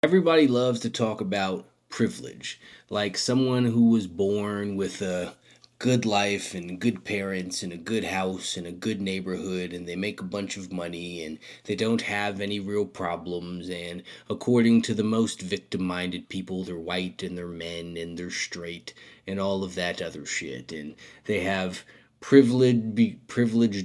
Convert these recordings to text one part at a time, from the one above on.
Everybody loves to talk about privilege, like someone who was born with a good life and good parents and a good house and a good neighborhood, and they make a bunch of money and they don't have any real problems. And according to the most victim minded people, they're white and they're men and they're straight and all of that other shit. And they have privileged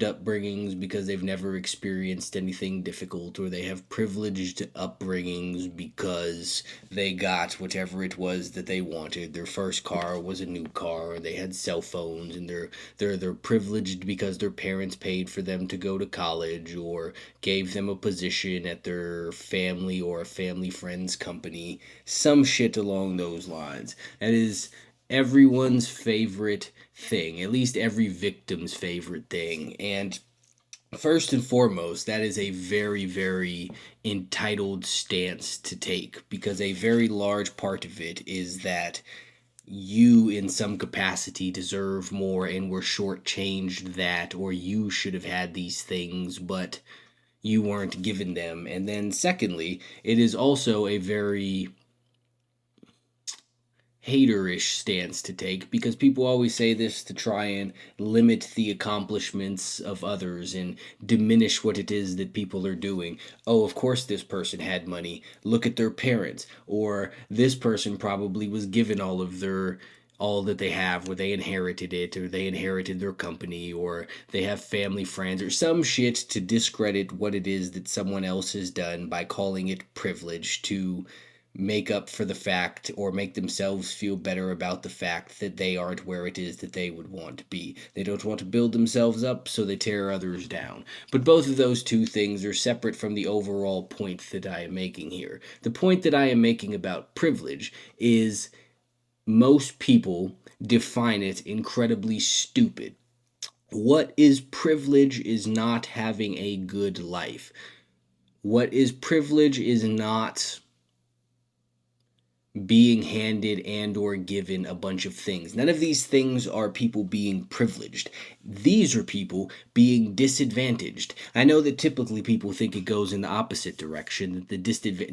upbringings because they've never experienced anything difficult, or they have privileged upbringings because they got whatever it was that they wanted. Their first car was a new car, and they had cell phones, and they're privileged because their parents paid for them to go to college or gave them a position at their family or a family friend's company, some shit along those lines. That is everyone's favorite thing, at least every victim's favorite thing. And first and foremost, that is a very, very entitled stance to take, because a very large part of it is that you, in some capacity, deserve more and were shortchanged that, or you should have had these things, but you weren't given them. And then, secondly, it is also a very haterish stance to take, because people always say this to try and limit the accomplishments of others and diminish what it is that people are doing. Oh, of course this person had money. Look at their parents. Or this person probably was given all that they have, where they inherited it, or they inherited their company, or they have family friends, or some shit to discredit what it is that someone else has done by calling it privilege, to make up for the fact or make themselves feel better about the fact that they aren't where it is that they would want to be. They don't want to build themselves up, so they tear others down. But both of those two things are separate from the overall point that I am making here. The point that I am making about privilege is most people define it incredibly stupid. What is privilege is not having a good life. What is privilege is not being handed and or given a bunch of things. None of these things are people being privileged. These are people being disadvantaged. I know that typically people think it goes in the opposite direction, that the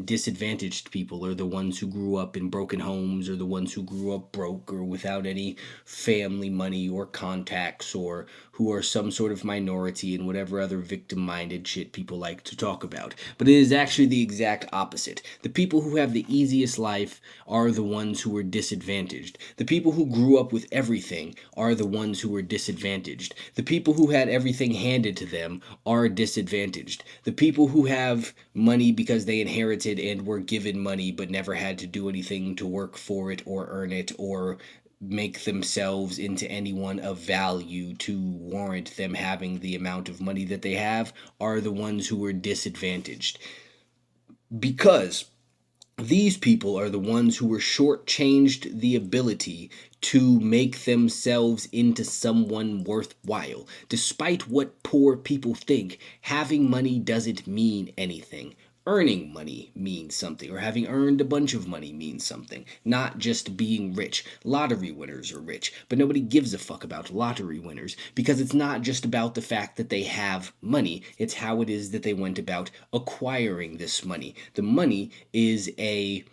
disadvantaged people are the ones who grew up in broken homes, or the ones who grew up broke or without any family money or contacts, or who are some sort of minority and whatever other victim minded shit people like to talk about. But it is actually the exact opposite. The people who have the easiest life are the ones who are disadvantaged. The people who grew up with everything are the ones who are disadvantaged. The people who had everything handed to them are disadvantaged. The people who have money because they inherited and were given money but never had to do anything to work for it or earn it or make themselves into anyone of value to warrant them having the amount of money that they have are the ones who are disadvantaged. Because these people are the ones who were shortchanged the ability to make themselves into someone worthwhile. Despite what poor people think, having money doesn't mean anything. Earning money means something, or having earned a bunch of money means something, not just being rich. Lottery winners are rich, but nobody gives a fuck about lottery winners, because it's not just about the fact that they have money, it's how it is that they went about acquiring this money. The money is a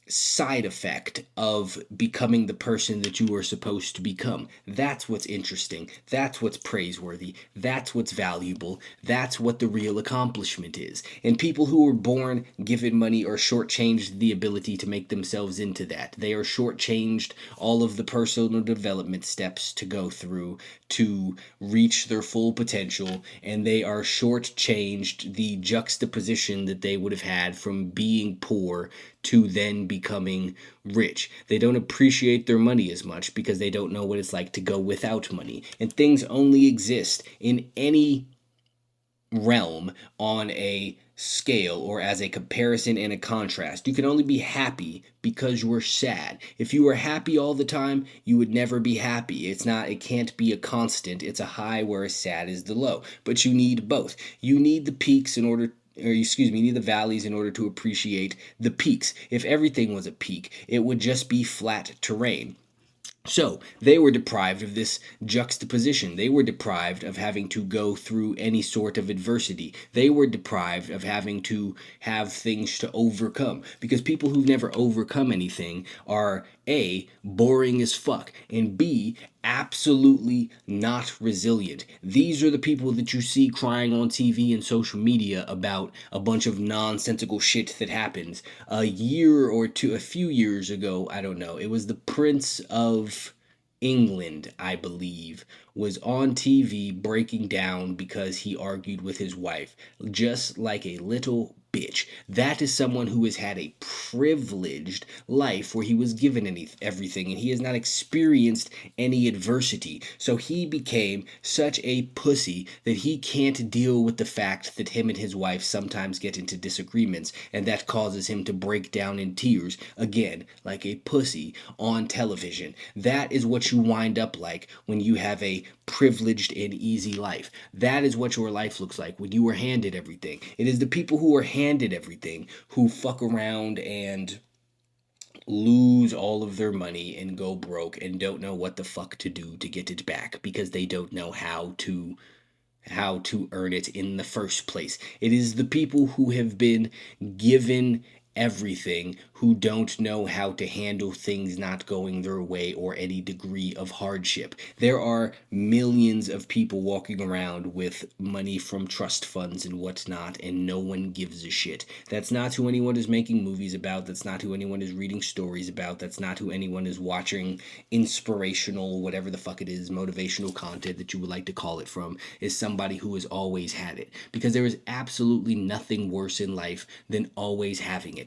side effect of becoming the person that you are supposed to become. That's what's interesting. That's what's praiseworthy. That's what's valuable. That's what the real accomplishment is. And people who were born given money are shortchanged the ability to make themselves into that. They are shortchanged all of the personal development steps to go through to reach their full potential, and they are shortchanged the juxtaposition that they would have had from being poor to then becoming rich. They don't appreciate their money as much because they don't know what it's like to go without money. And things only exist in any realm on a scale or as a comparison and a contrast. You can only be happy because you are sad. If you were happy all the time, you would never be happy. It can't be a constant. It's a high where a sad is the low. But you need both. You need the peaks in order or excuse me, you need the valleys in order to appreciate the peaks. If everything was a peak, it would just be flat terrain. So they were deprived of this juxtaposition. They were deprived of having to go through any sort of adversity. They were deprived of having to have things to overcome. Because people who've never overcome anything are A, boring as fuck, and B, absolutely not resilient. These are the people that you see crying on TV and social media about a bunch of nonsensical shit that happens. A year or two, a few years ago, I don't know, it was the Prince of England, I believe, was on TV breaking down because he argued with his wife, just like a little bitch. That is someone who has had a privileged life where he was given everything and he has not experienced any adversity. So he became such a pussy that he can't deal with the fact that him and his wife sometimes get into disagreements, and that causes him to break down in tears, again, like a pussy on television. That is what you wind up like when you have a privileged and easy life. That is what your life looks like when you are handed everything. It is the people who are handed everything who fuck around and lose all of their money and go broke and don't know what the fuck to do to get it back because they don't know how to earn it in the first place. It is the people who have been given everything who don't know how to handle things not going their way or any degree of hardship. There are millions of people walking around with money from trust funds and whatnot, and no one gives a shit. That's not who anyone is making movies about. That's not who anyone is reading stories about. That's not who anyone is watching inspirational, whatever the fuck it is, motivational content that you would like to call it from, is somebody who has always had it. Because there is absolutely nothing worse in life than always having it.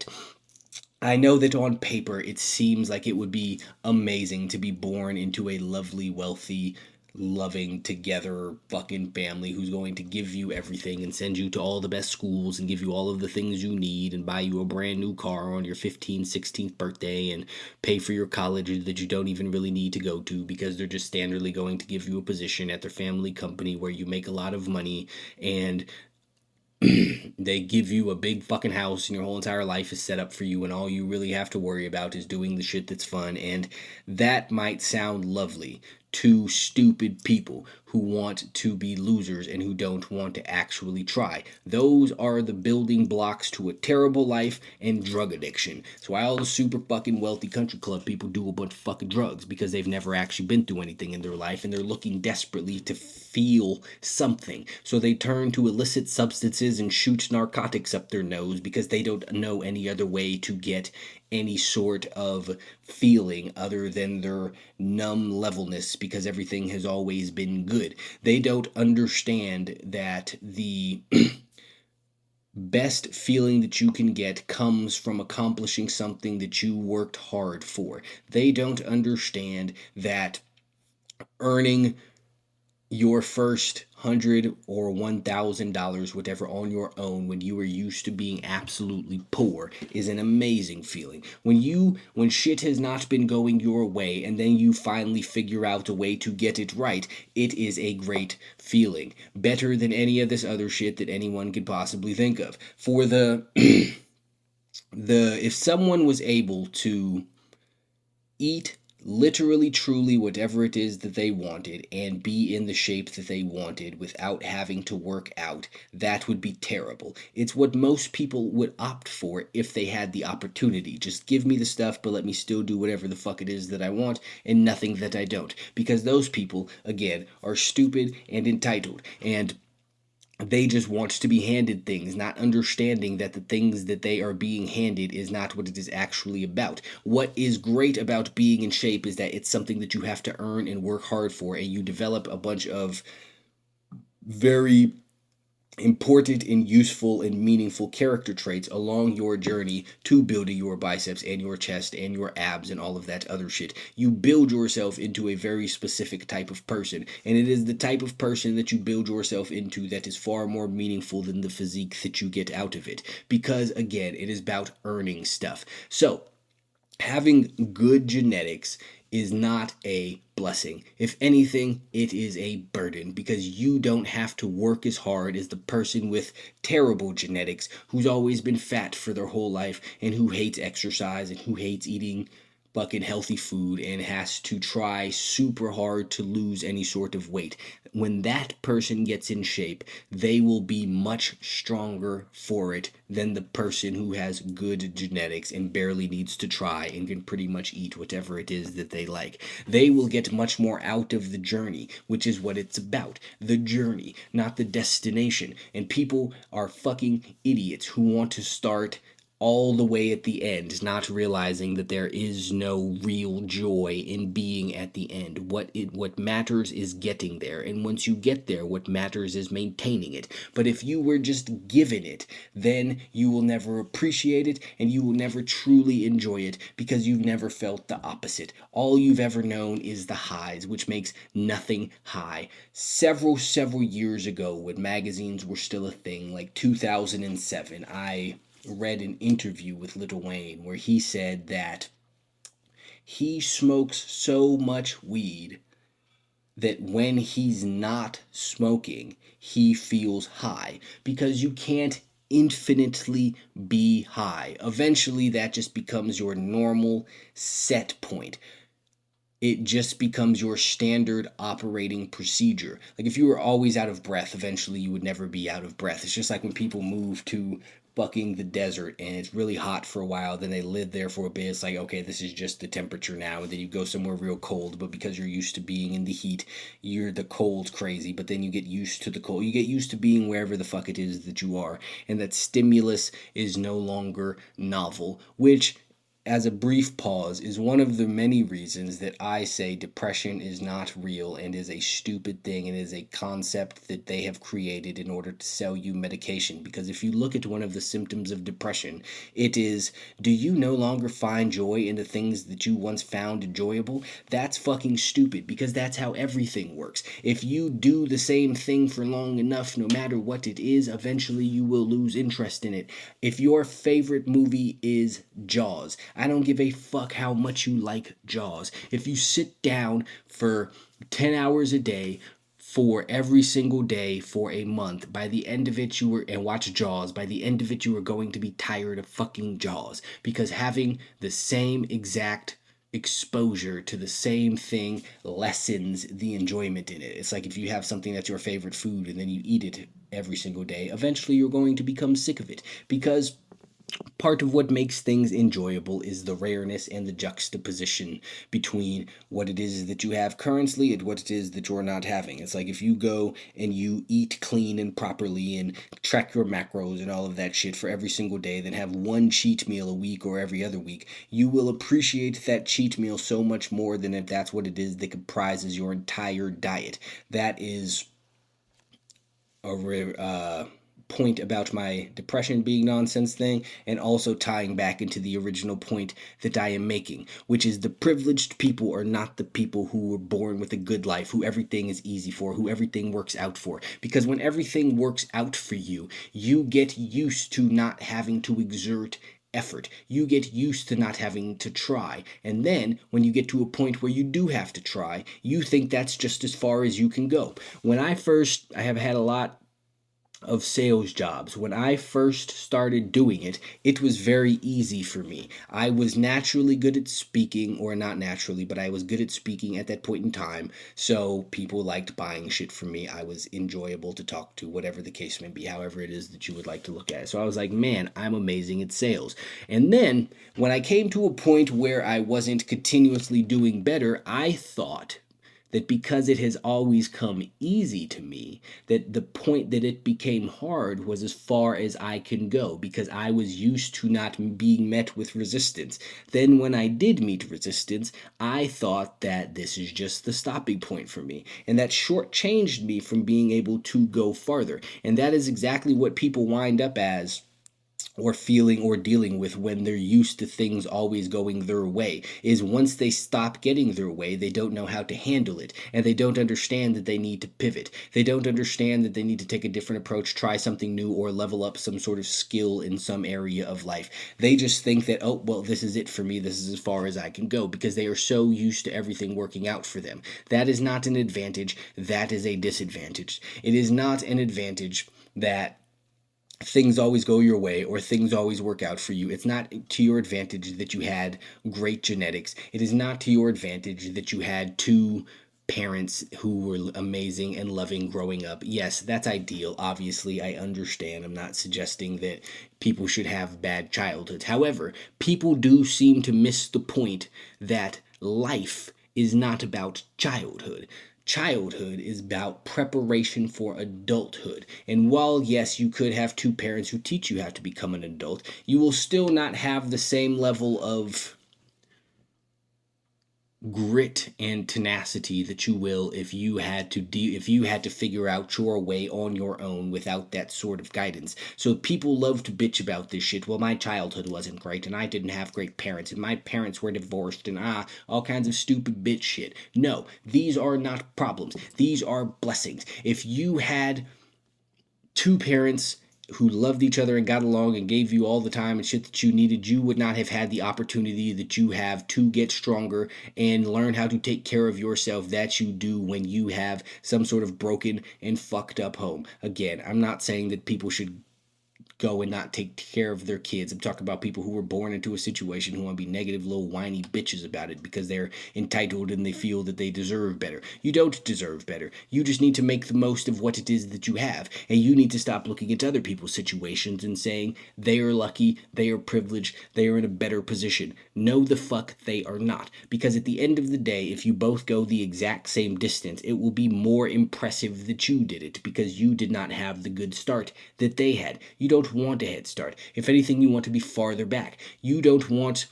I know that on paper it seems like it would be amazing to be born into a lovely, wealthy, loving, together fucking family who's going to give you everything and send you to all the best schools and give you all of the things you need and buy you a brand new car on your 15th, 16th birthday and pay for your college that you don't even really need to go to because they're just standardly going to give you a position at their family company where you make a lot of money and they give you a big fucking house and your whole entire life is set up for you and all you really have to worry about is doing the shit that's fun. And that might sound lovely to stupid people who want to be losers and who don't want to actually try. Those are the building blocks to a terrible life and drug addiction. That's why all the super fucking wealthy country club people do a bunch of fucking drugs, because they've never actually been through anything in their life and they're looking desperately to feel something. So they turn to illicit substances and shoot narcotics up their nose because they don't know any other way to get any sort of feeling other than their numb levelness because everything has always been good. They don't understand that the best feeling that you can get comes from accomplishing something that you worked hard for. They don't understand that earning your first $100 or $1,000, whatever, on your own when you were used to being absolutely poor is an amazing feeling. When shit has not been going your way and then you finally figure out a way to get it right, it is a great feeling. Better than any of this other shit that anyone could possibly think of. For the if someone was able to eat literally, truly, whatever it is that they wanted and be in the shape that they wanted without having to work out, that would be terrible. It's what most people would opt for if they had the opportunity. Just give me the stuff, but let me still do whatever the fuck it is that I want and nothing that I don't. Because those people, again, are stupid and entitled. And they just want to be handed things, not understanding that the things that they are being handed is not what it is actually about. What is great about being in shape is that it's something that you have to earn and work hard for, and you develop a bunch of very important and useful and meaningful character traits along your journey to building your biceps and your chest and your abs and all of that other shit. You build yourself into a very specific type of person, and it is the type of person that you build yourself into that is far more meaningful than the physique that you get out of it, because again, it is about earning stuff. So having good genetics is not a blessing. If anything, it is a burden, because you don't have to work as hard as the person with terrible genetics who's always been fat for their whole life and who hates exercise and who hates eating fucking healthy food and has to try super hard to lose any sort of weight. When that person gets in shape, they will be much stronger for it than the person who has good genetics and barely needs to try and can pretty much eat whatever it is that they like. They will get much more out of the journey, which is what it's about. The journey, not the destination. And people are fucking idiots who want to start all the way at the end, not realizing that there is no real joy in being at the end. What matters is getting there, and once you get there, what matters is maintaining it. But if you were just given it, then you will never appreciate it, and you will never truly enjoy it because you've never felt the opposite. All you've ever known is the highs, which makes nothing high. Several years ago, when magazines were still a thing, like 2007, I read an interview with Lil Wayne where he said that he smokes so much weed that when he's not smoking, he feels high, because you can't infinitely be high. Eventually, that just becomes your normal set point. It just becomes your standard operating procedure. Like if you were always out of breath, eventually you would never be out of breath. It's just like when people move to fucking the desert and it's really hot for a while, then they live there for a bit. It's like, okay, this is just the temperature now. And then you go somewhere real cold, but because you're used to being in the heat, the cold's crazy, but then you get used to the cold. You get used to being wherever the fuck it is that you are. And that stimulus is no longer novel, which, as a brief pause, is one of the many reasons that I say depression is not real and is a stupid thing and is a concept that they have created in order to sell you medication. Because if you look at one of the symptoms of depression, it is, do you no longer find joy in the things that you once found enjoyable? That's fucking stupid, because that's how everything works. If you do the same thing for long enough, no matter what it is, eventually you will lose interest in it. If your favorite movie is Jaws, I don't give a fuck how much you like Jaws. If you sit down for 10 hours a day for every single day for a month, by the end of it and watch Jaws, by the end of it you are going to be tired of fucking Jaws, because having the same exact exposure to the same thing lessens the enjoyment in it. It's like if you have something that's your favorite food and then you eat it every single day, eventually you're going to become sick of it, because part of what makes things enjoyable is the rareness and the juxtaposition between what it is that you have currently and what it is that you're not having. It's like if you go and you eat clean and properly and track your macros and all of that shit for every single day, then have one cheat meal a week or every other week, you will appreciate that cheat meal so much more than if that's what it is that comprises your entire diet. That is a point about my depression being nonsense thing, and also tying back into the original point that I am making, which is the privileged people are not the people who were born with a good life, who everything is easy for, who everything works out for. Because when everything works out for you, you get used to not having to exert effort. You get used to not having to try. And then when you get to a point where you do have to try, you think that's just as far as you can go. I have had a lot of sales jobs. When I first started doing it, it was very easy for me. I was naturally good at speaking, or not naturally, but I was good at speaking at that point in time. So people liked buying shit from me. I was enjoyable to talk to, whatever the case may be, however it is that you would like to look at it. So I was like, man, I'm amazing at sales. And then when I came to a point where I wasn't continuously doing better, I thought that because it has always come easy to me, that the point that it became hard was as far as I can go, because I was used to not being met with resistance. Then when I did meet resistance, I thought that this is just the stopping point for me, and that shortchanged me from being able to go farther. And that is exactly what people wind up as, or feeling, or dealing with, when they're used to things always going their way, is once they stop getting their way, they don't know how to handle it, and they don't understand that they need to pivot. They don't understand that they need to take a different approach, try something new, or level up some sort of skill in some area of life. They just think that, oh, well, this is it for me, this is as far as I can go, because they are so used to everything working out for them. That is not an advantage, that is a disadvantage. It is not an advantage that things always go your way or things always work out for you. It's not to your advantage that you had great genetics. It is not to your advantage that you had two parents who were amazing and loving growing up. Yes, that's ideal. Obviously, I understand. I'm not suggesting that people should have bad childhoods. However, people do seem to miss the point that life is not about childhood. Childhood is about preparation for adulthood. And while, yes, you could have two parents who teach you how to become an adult, you will still not have the same level of grit and tenacity that you will if you had to if you had to figure out your way on your own without that sort of guidance. So people love to bitch about this shit. Well, my childhood wasn't great and I didn't have great parents and my parents were divorced and all kinds of stupid bitch shit. No, these are not problems. These are blessings. If you had two parents who loved each other and got along and gave you all the time and shit that you needed, you would not have had the opportunity that you have to get stronger and learn how to take care of yourself that you do when you have some sort of broken and fucked up home. Again, I'm not saying that people should go and not take care of their kids. I'm talking about people who were born into a situation who want to be negative little whiny bitches about it because they're entitled and they feel that they deserve better. You don't deserve better. You just need to make the most of what it is that you have. And you need to stop looking at other people's situations and saying they are lucky, they are privileged, they are in a better position. No, the fuck they are not. Because at the end of the day, if you both go the exact same distance, it will be more impressive that you did it because you did not have the good start that they had. You don't want a head start. If anything, you want to be farther back. You don't want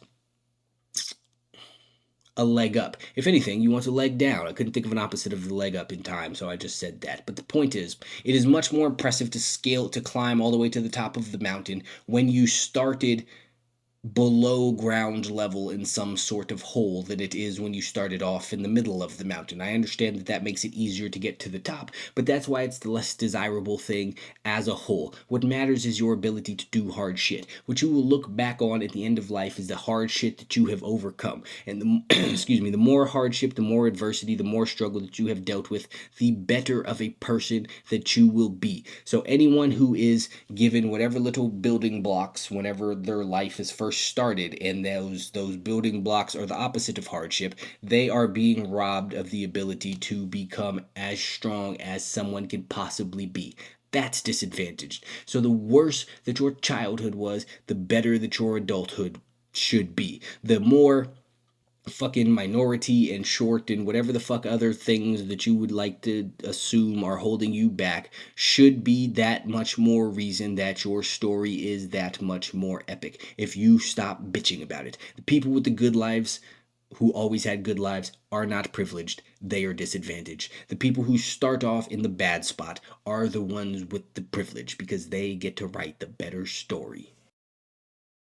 a leg up. If anything, you want a leg down. I couldn't think of an opposite of the leg up in time, so I just said that. But the point is, it is much more impressive to climb all the way to the top of the mountain when you started below ground level in some sort of hole than it is when you started off in the middle of the mountain. I understand that that makes it easier to get to the top, but that's why it's the less desirable thing as a whole. What matters is your ability to do hard shit. What you will look back on at the end of life is the hard shit that you have overcome. And the excuse me, the more hardship, the more adversity, the more struggle that you have dealt with, the better of a person that you will be. So anyone who is given whatever little building blocks whenever their life is first started, and those building blocks are the opposite of hardship, they are being robbed of the ability to become as strong as someone can possibly be. That's disadvantaged. So the worse that your childhood was, the better that your adulthood should be. The more fucking minority and short and whatever the fuck other things that you would like to assume are holding you back should be that much more reason that your story is that much more epic if you stop bitching about it. The people with the good lives who always had good lives are not privileged, they are disadvantaged. The people who start off in the bad spot are the ones with the privilege because they get to write the better story.